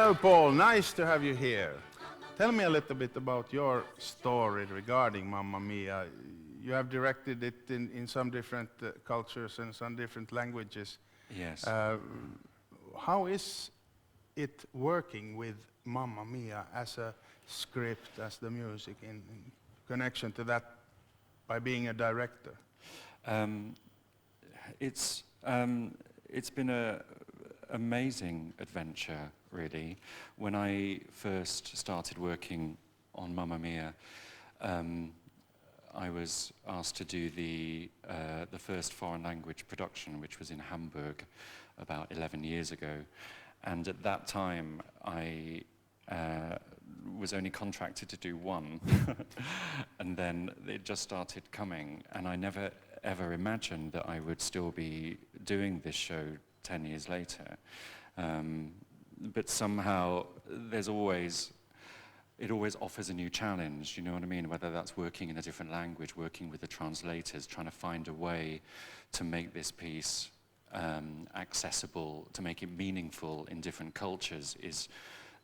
Well, Paul, nice to have you here. Tell me a little bit about your story regarding Mamma Mia. You have directed it in some different cultures and some different languages. Yes. How is it working with Mamma Mia as a script, as the music, in connection to that by being a director? It's been an amazing adventure, really. When I first started working on Mamma Mia, I was asked to do the first foreign language production, which was in Hamburg about 11 years ago. And at that time, I was only contracted to do one. And then it just started coming, and I never ever imagined that I would still be doing this show 10 years later. But somehow it always offers a new challenge, you know what I mean? Whether that's working in a different language, working with the translators, trying to find a way to make this piece accessible, to make it meaningful in different cultures is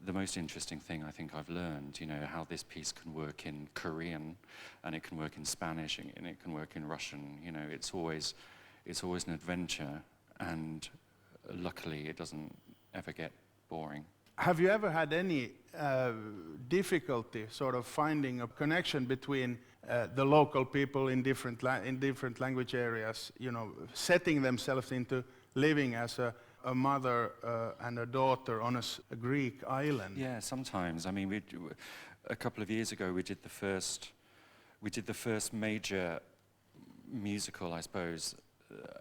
the most interesting thing I think I've learned. You know, how this piece can work in Korean, and it can work in Spanish, and it can work in Russian. You know, it's always an adventure, and luckily it doesn't ever get boring. Have you ever had any difficulty sort of finding a connection between the local people in different language areas, you know, setting themselves into living as a mother and a daughter on a Greek island? Yeah, sometimes. I mean, a couple of years ago we did the first major musical, I suppose,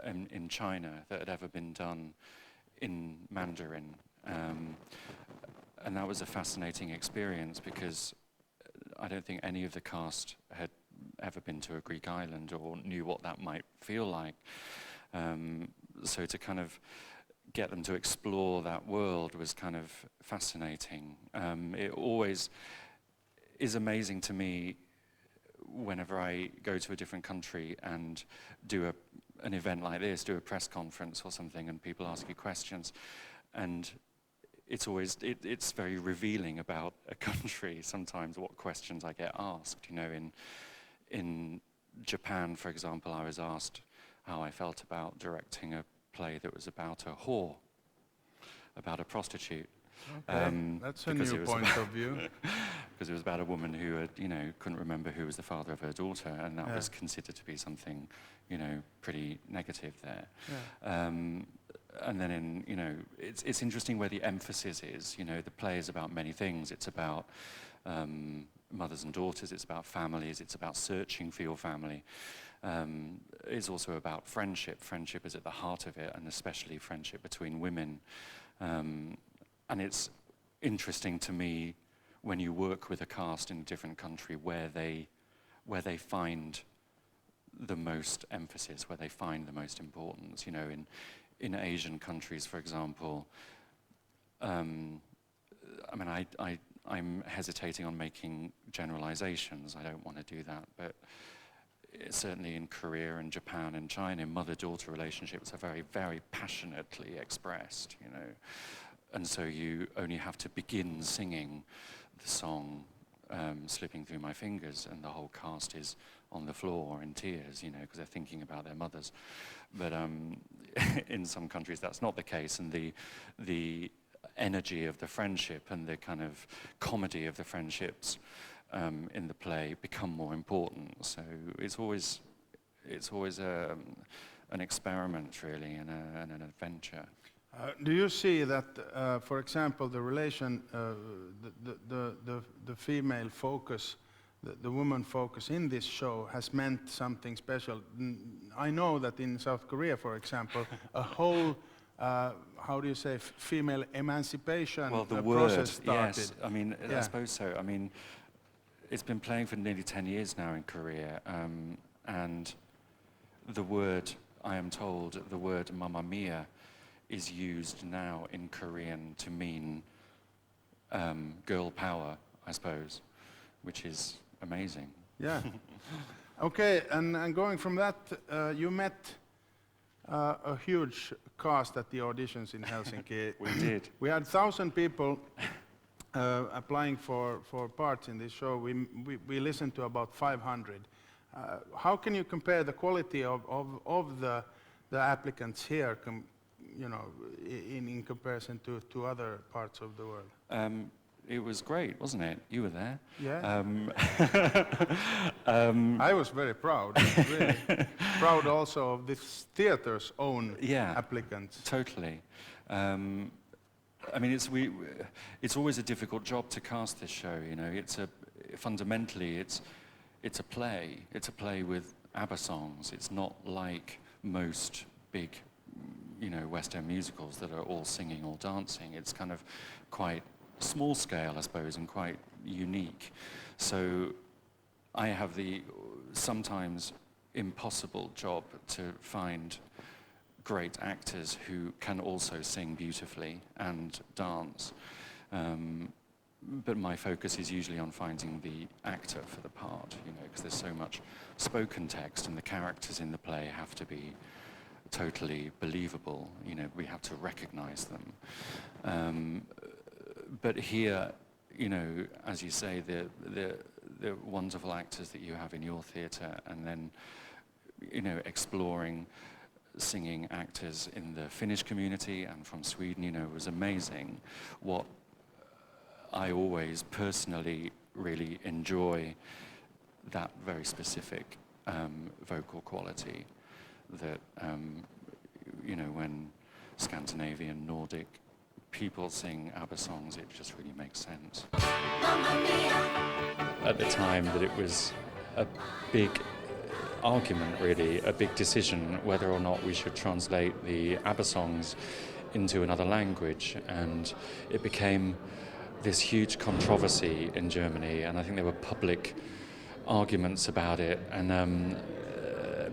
in China that had ever been done in Mandarin. And that was a fascinating experience because I don't think any of the cast had ever been to a Greek island or knew what that might feel like. So to kind of get them to explore that world was kind of fascinating. It always is amazing to me whenever I go to a different country and do an event like this, do a press conference or something, and people ask you questions. And it's very revealing about a country sometimes, what questions I get asked. You know, in Japan, for example, I was asked how I felt about directing a play that was about a whore, about a prostitute. Okay, that's a new point of view. Because it was about a woman who had, you know, couldn't remember who was the father of her daughter, and that was considered to be something, you know, pretty negative there. Yeah. And then it's interesting where the emphasis is. You know, the play is about many things. It's about mothers and daughters, it's about families, it's about searching for your family. It's also about friendship. Friendship is at the heart of it, and especially friendship between women. And it's interesting to me when you work with a cast in a different country where they find the most emphasis, where they find the most importance. You know, in Asian countries, for example, I mean, I'm hesitating on making generalizations. I don't want to do that, but certainly in Korea and Japan and China, mother-daughter relationships are very, very passionately expressed, you know. And so you only have to begin singing the song, Slipping Through My Fingers, and the whole cast is on the floor in tears, you know, because they're thinking about their mothers. But in some countries that's not the case, and the energy of the friendship and the kind of comedy of the friendships in the play become more important. So it's always an experiment, really, and an adventure. Do you see that, for example, the relation, the female focus, the woman focus in this show has meant something special? I know that in South Korea, for example, a whole, how do you say, female emancipation process started. Yes, I mean, I suppose so. I mean, it's been playing for nearly 10 years now in Korea, and the word, I am told, the word Mamma Mia is used now in Korean to mean girl power, I suppose, which is amazing. Yeah. Okay, and going from that, you met a huge cast at the auditions in Helsinki. We did. We had 1,000 people applying for parts in this show. We listened to about 500. How can you compare the quality of the applicants here, in comparison to other parts of the world? It was great, wasn't it? You were there. Yeah. I was very proud. Really proud also of this theater's own applicants. Totally. I mean, it's always a difficult job to cast this show. Fundamentally, it's a play. It's a play with ABBA songs. It's not like most big, West End musicals that are all singing or dancing. It's kind of quite small scale, I suppose, and quite unique. So I have the sometimes impossible job to find great actors who can also sing beautifully and dance. But my focus is usually on finding the actor for the part, because there's so much spoken text and the characters in the play have to be totally believable. We have to recognize them. But here, as you say, the wonderful actors that you have in your theatre, and then, exploring singing actors in the Finnish community and from Sweden, was amazing. What I always personally really enjoy, that very specific vocal quality that, when Scandinavian, Nordic people sing ABBA songs, it just really makes sense. At the time that it was a big argument, really, a big decision whether or not we should translate the ABBA songs into another language, and it became this huge controversy in Germany, and I think there were public arguments about it, and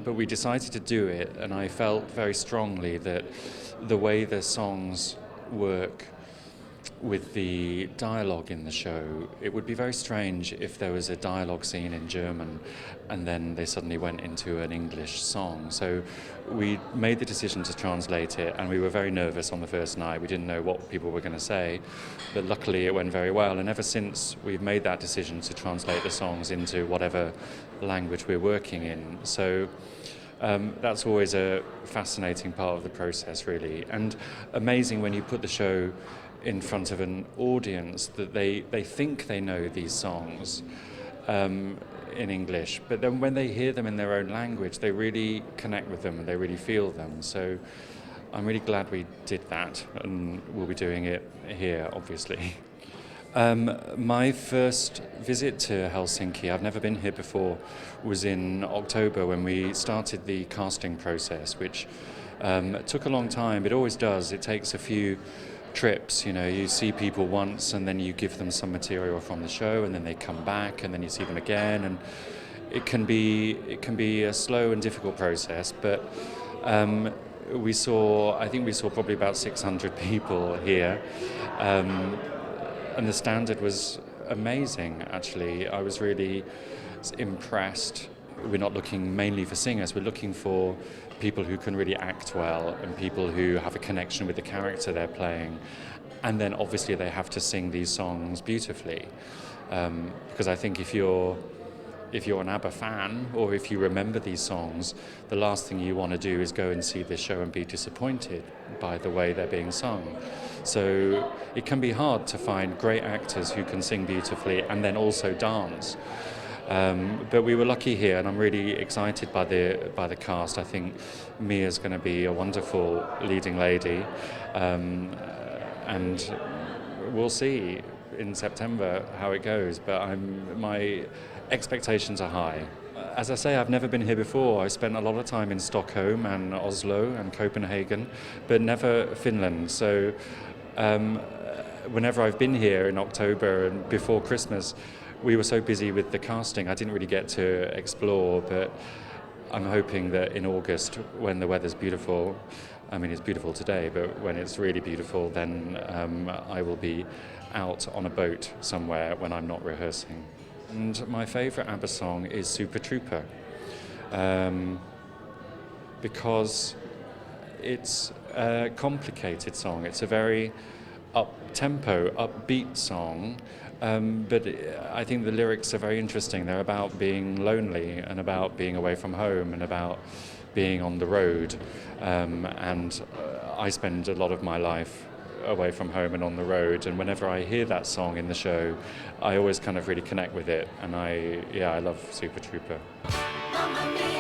but we decided to do it, and I felt very strongly that the way the songs work with the dialogue in the show, it would be very strange if there was a dialogue scene in German and then they suddenly went into an English song. So we made the decision to translate it, and we were very nervous on the first night. We didn't know what people were going to say, but luckily it went very well, and ever since we've made that decision to translate the songs into whatever language we're working in. So that's always a fascinating part of the process, really, and amazing when you put the show in front of an audience that they think they know these songs in English, but then when they hear them in their own language, they really connect with them and they really feel them. So I'm really glad we did that, and we'll be doing it here, obviously. My first visit to Helsinki, I've never been here before, was in October when we started the casting process, which took a long time. It always does. It takes a few trips. You see people once and then you give them some material from the show, and then they come back and then you see them again, and it can be a slow and difficult process, but I think we saw probably about 600 people here, and the standard was amazing, actually. I was really impressed. We're not looking mainly for singers, we're looking for people who can really act well and people who have a connection with the character they're playing. And then obviously they have to sing these songs beautifully. Because I think if you're an ABBA fan, or if you remember these songs, the last thing you want to do is go and see this show and be disappointed by the way they're being sung. So it can be hard to find great actors who can sing beautifully and then also dance. But we were lucky here, and I'm really excited by the cast. I think Mia's going to be a wonderful leading lady, and we'll see in September how it goes. But my expectations are high. As I say, I've never been here before. I spent a lot of time in Stockholm and Oslo and Copenhagen, but never Finland. So whenever I've been here in October and before Christmas, we were so busy with the casting, I didn't really get to explore, but I'm hoping that in August, when the weather's beautiful, I mean it's beautiful today, but when it's really beautiful, then I will be out on a boat somewhere when I'm not rehearsing. And my favourite ABBA song is Super Trooper, because it's a complicated song. It's a very up-tempo, upbeat song, but I think the lyrics are very interesting. They're about being lonely and about being away from home and about being on the road. I spend a lot of my life away from home and on the road, and whenever I hear that song in the show, I always kind of really connect with it, and I love Super Trooper. Mamma mia.